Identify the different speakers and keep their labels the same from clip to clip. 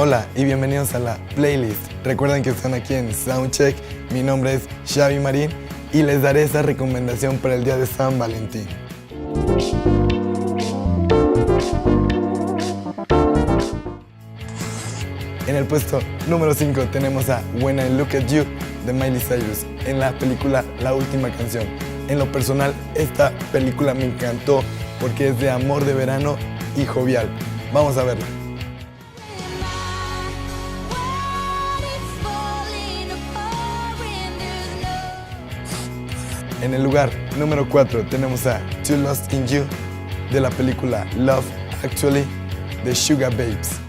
Speaker 1: Hola y bienvenidos a la playlist. Recuerden que están aquí en Soundcheck. Mi nombre es Xavi Marín y les daré esa recomendación para el día de San Valentín. En el puesto número 5 tenemos a When I Look at You de Miley Cyrus en la película La Última Canción. En lo personal, esta película me encantó porque es de amor de verano y jovial. Vamos a verla. En el lugar número 4 tenemos a Too Lost in You de la película Love Actually de Sugar Babes.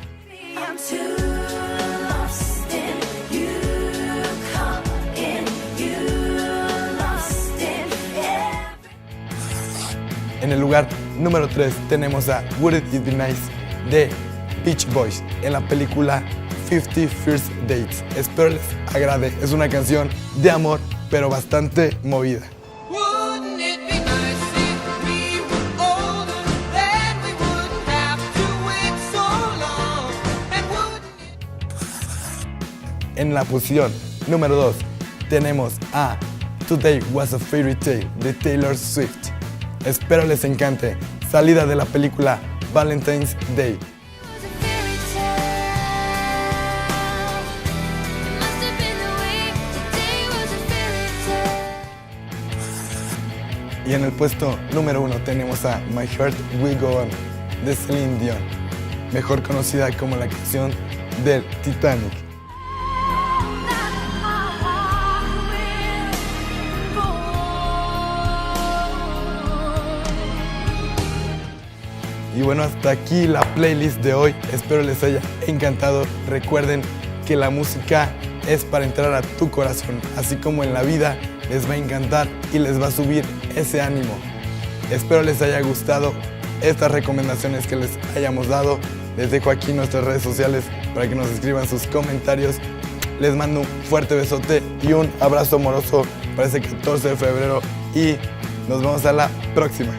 Speaker 1: En el lugar número 3 tenemos a Wouldn't It Be Nice de Beach Boys en la película 50 First Dates. Espero les agrade, es una canción de amor pero bastante movida. En la posición número 2 tenemos a Today Was a Fairy Tale de Taylor Swift. Espero les encante. Salida de la película Valentine's Day. Y en el puesto número 1 tenemos a My Heart Will Go On de Celine Dion, mejor conocida como la canción del Titanic. Y bueno, hasta aquí la playlist de hoy. Espero les haya encantado. Recuerden que la música es para entrar a tu corazón, así como en la vida les va a encantar y les va a subir ese ánimo. Espero les haya gustado estas recomendaciones que les hayamos dado. Les dejo aquí nuestras redes sociales para que nos escriban sus comentarios. Les mando un fuerte besote y un abrazo amoroso para ese 14 de febrero y nos vemos a la próxima.